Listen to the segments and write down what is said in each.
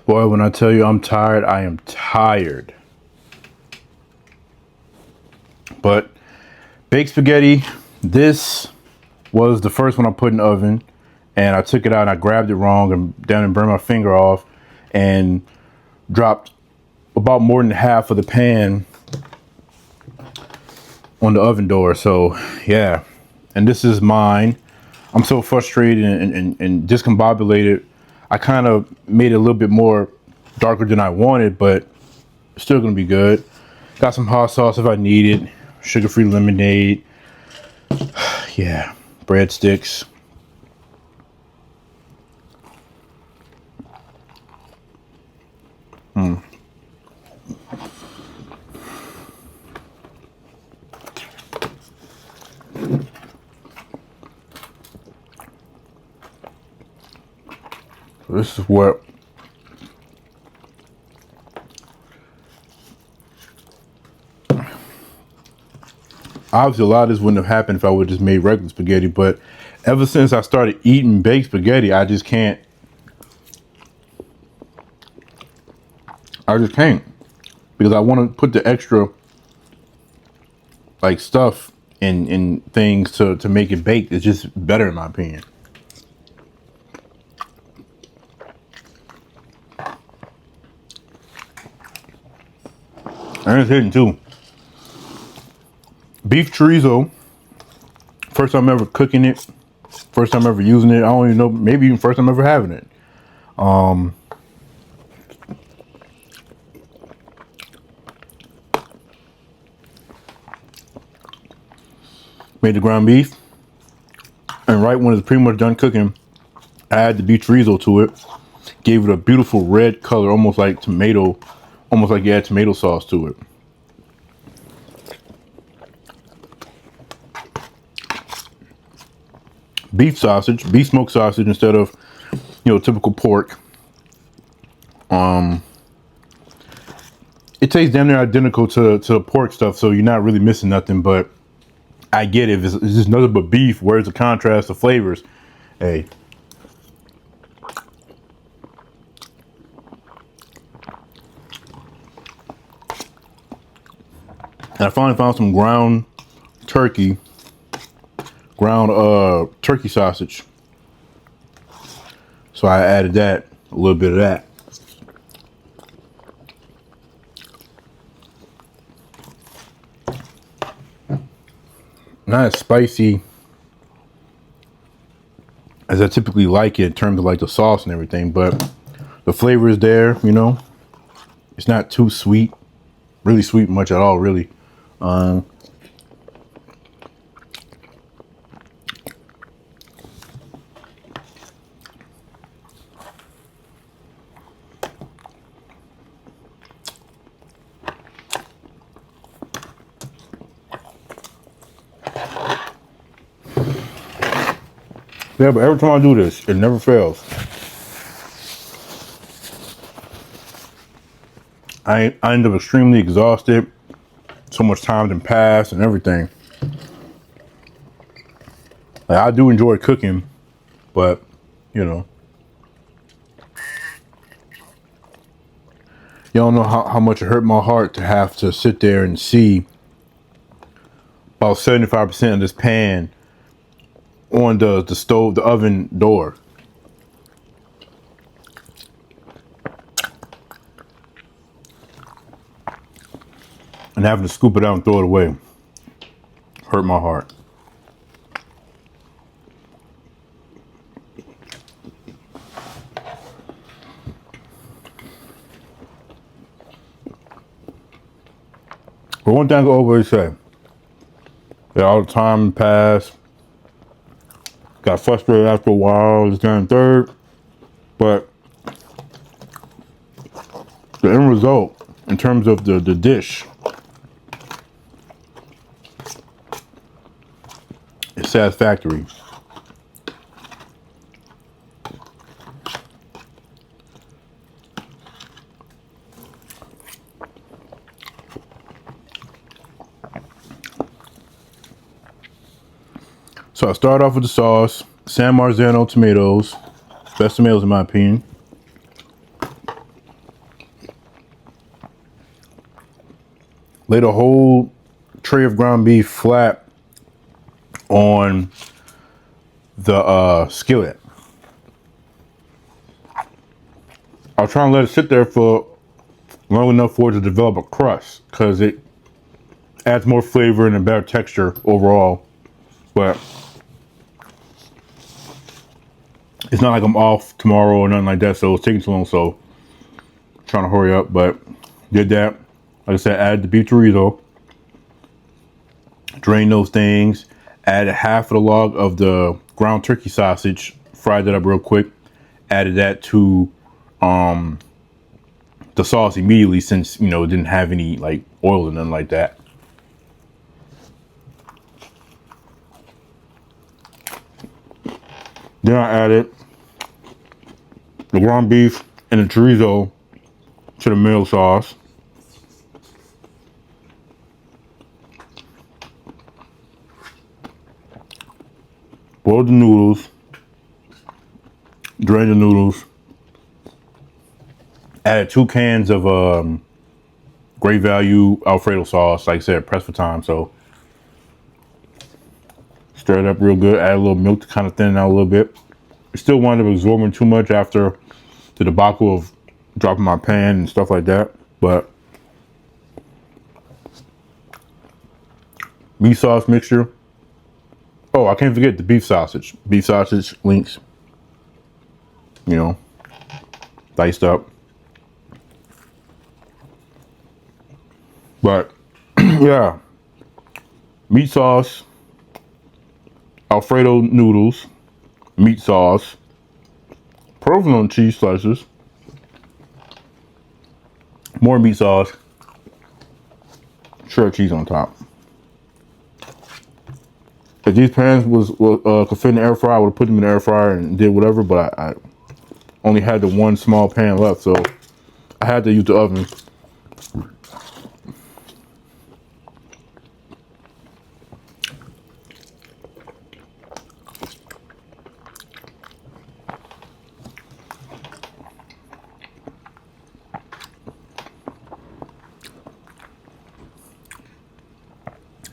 Boy, when I tell you I'm tired, I am tired. But baked spaghetti, this was the first one I put in the oven, and I took it out and I grabbed it wrong and down and burned my finger off and dropped about more than half of the pan on the oven door. So yeah, and this is mine. I'm so frustrated and discombobulated. I kind of made it a little bit more darker than I wanted, but still gonna be good. Got some hot sauce if I need it, sugar-free lemonade. Yeah, breadsticks. This is what obviously a lot of this wouldn't have happened if I would have just made regular spaghetti, but ever since I started eating baked spaghetti, I just can't. Because I want to put the extra like stuff in things to make it baked. It's just better in my opinion. And it's hitting too. Beef chorizo. First time ever cooking it. First time ever using it. I don't even know. Maybe even first time ever having it. Made the ground beef. And right when it's pretty much done cooking, I add the beef chorizo to it. Gave it a beautiful red color, almost like tomato. Almost like you add tomato sauce to it. Beef sausage, beef smoked sausage instead of, typical pork. It tastes damn near identical to the pork stuff, so you're not really missing nothing. But I get it. If it's just nothing but beef, where's the contrast of flavors? Hey. And I finally found some ground turkey sausage. So I added a little bit of that. Not as spicy as I typically like it in terms of like the sauce and everything, but the flavor is there, It's not too sweet, really sweet much at all, really. Yeah, but every time I do this, it never fails. I end up extremely exhausted. So much time done passed and everything. Like, I do enjoy cooking, but you don't know how much it hurt my heart to have to sit there and see about 75% of this pan on the stove, the oven door. And having to scoop it out and throw it away hurt my heart. But one thing I always say, that all the time passed, got frustrated after a while, this, that, and third, but the end result, in terms of the dish, is satisfactory. So I start off with the sauce, San Marzano tomatoes, best tomatoes in my opinion. Laid a whole tray of ground beef flat on the skillet. I was trying to let it sit there for long enough for it to develop a crust because it adds more flavor and a better texture overall. But it's not like I'm off tomorrow or nothing like that, so it's taking too long. So I'm trying to hurry up, but did that. Like I said, added the beef chorizo, drained those things, added half of the log of the ground turkey sausage, fried that up real quick, added that to the sauce immediately since, you know, it didn't have any like oil or nothing like that. Then I added the ground beef and the chorizo to the miso sauce. Boiled the noodles, drained the noodles, added 2 cans of Great Value Alfredo sauce, like I said, pressed for time. So stir it up real good, add a little milk to kind of thin it out a little bit. It still wound up absorbing too much after the debacle of dropping my pan and stuff like that. But meat sauce mixture. Oh, I can't forget the beef sausage. Beef sausage links, you know, diced up. But yeah, meat sauce, Alfredo noodles, meat sauce, provolone cheese slices, more meat sauce, shredded cheese on top. If these pans could fit in the air fryer, I would have put them in the air fryer and did whatever, but I only had the one small pan left, so I had to use the oven.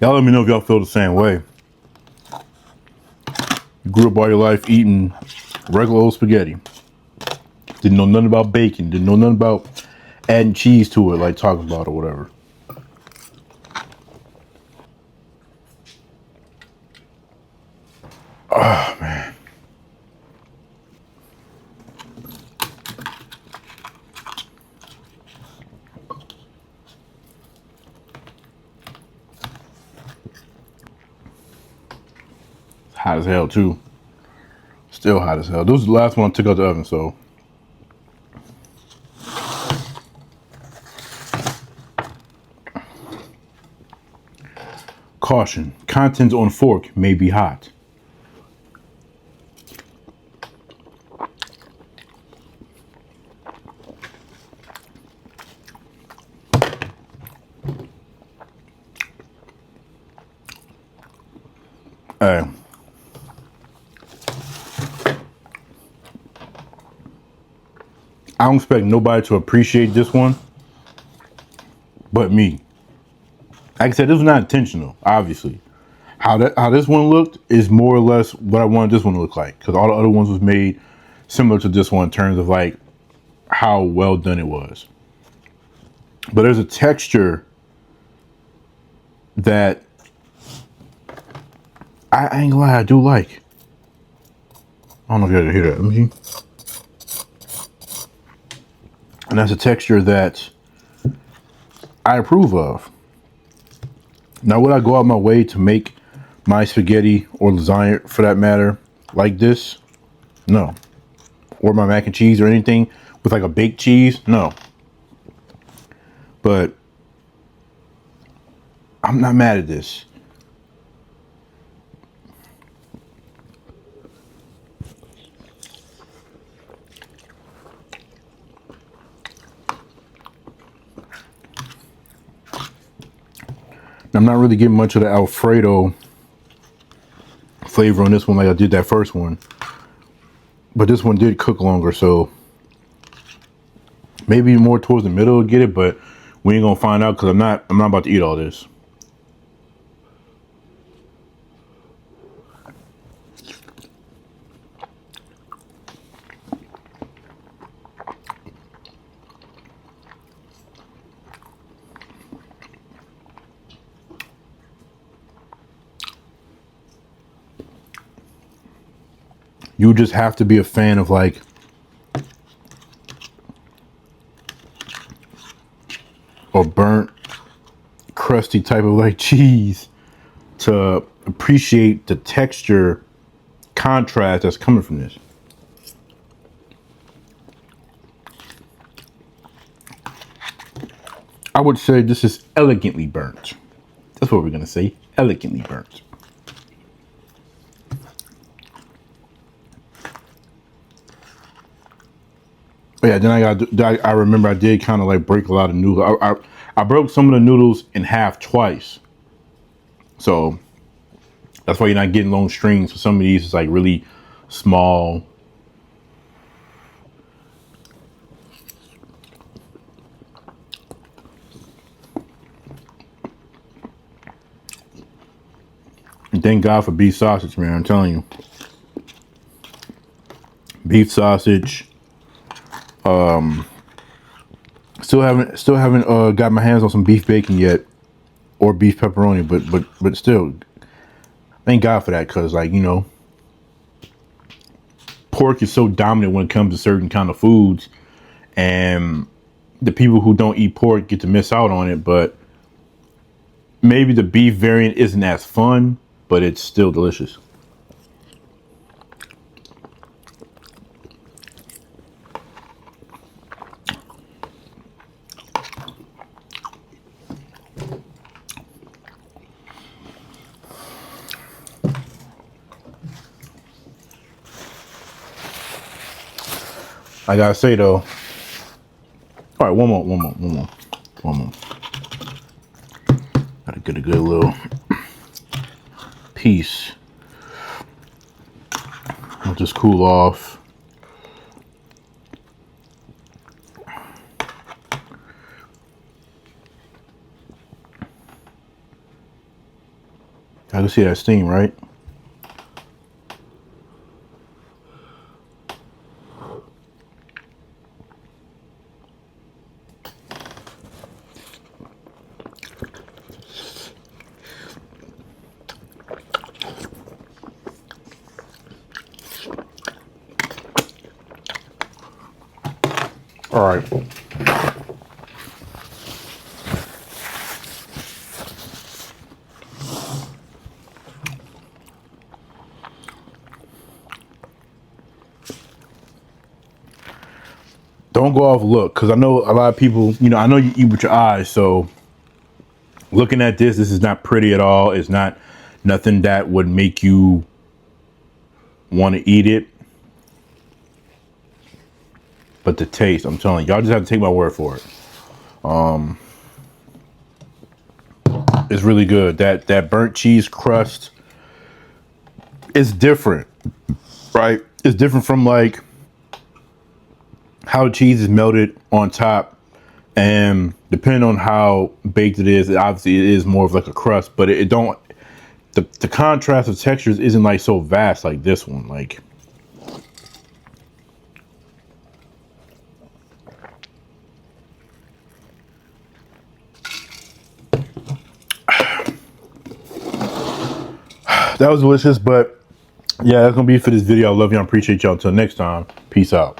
Y'all let me know if y'all feel the same way. You grew up all your life eating regular old spaghetti. Didn't know nothing about bacon. Didn't know nothing about adding cheese to it, like talking about or whatever. Oh, man. Hot as hell too. Still hot as hell. This was the last one I took out the oven, so. Caution, contents on fork may be hot. Hey. I don't expect nobody to appreciate this one but me. Like I said, this was not intentional, obviously. How this one looked is more or less what I wanted this one to look like, because all the other ones was made similar to this one in terms of like how well done it was. But there's a texture that I ain't gonna lie, I do like. I don't know if you guys can hear that. Let me see. And that's a texture that I approve of. Now, would I go out my way to make my spaghetti or lasagna, for that matter, like this? No. Or my mac and cheese or anything with like a baked cheese? No. But I'm not mad at this. I'm not really getting much of the Alfredo flavor on this one like I did that first one. But this one did cook longer, so maybe more towards the middle to get it. But We ain't gonna find out because I'm not about to eat all this. You just have to be a fan of like a burnt, crusty type of like cheese to appreciate the texture contrast that's coming from this. I would say this is elegantly burnt. That's what we're gonna say, elegantly burnt. Yeah, then I remember I did kind of like break a lot of noodles. I broke some of the noodles in half twice. So that's why you're not getting long strings. For some of these, it's like really small. And thank God for beef sausage, man. I'm telling you. Beef sausage. Still haven't got my hands on some beef bacon yet, or beef pepperoni, but still, thank God for that, because like, you know, pork is so dominant when it comes to certain kind of foods, and the people who don't eat pork get to miss out on it. But maybe the beef variant isn't as fun, but it's still delicious. I gotta say though, all right, one more. Gotta get a good little piece. I'll just cool off. I can see that steam, right? All right. Don't go off look, because I know a lot of people, you know, I know you eat with your eyes, so looking at this is not pretty at all. It's not nothing that would make you want to eat it. But the taste, I'm telling you, y'all just have to take my word for it. It's really good. That burnt cheese crust is different, right? It's different from like how cheese is melted on top, and depending on how baked it is, obviously it is more of like a crust, but it don't, the contrast of textures isn't like so vast like this one. Like, that was delicious. But yeah, that's gonna be it for this video. I love y'all. Appreciate y'all. Until next time, peace out.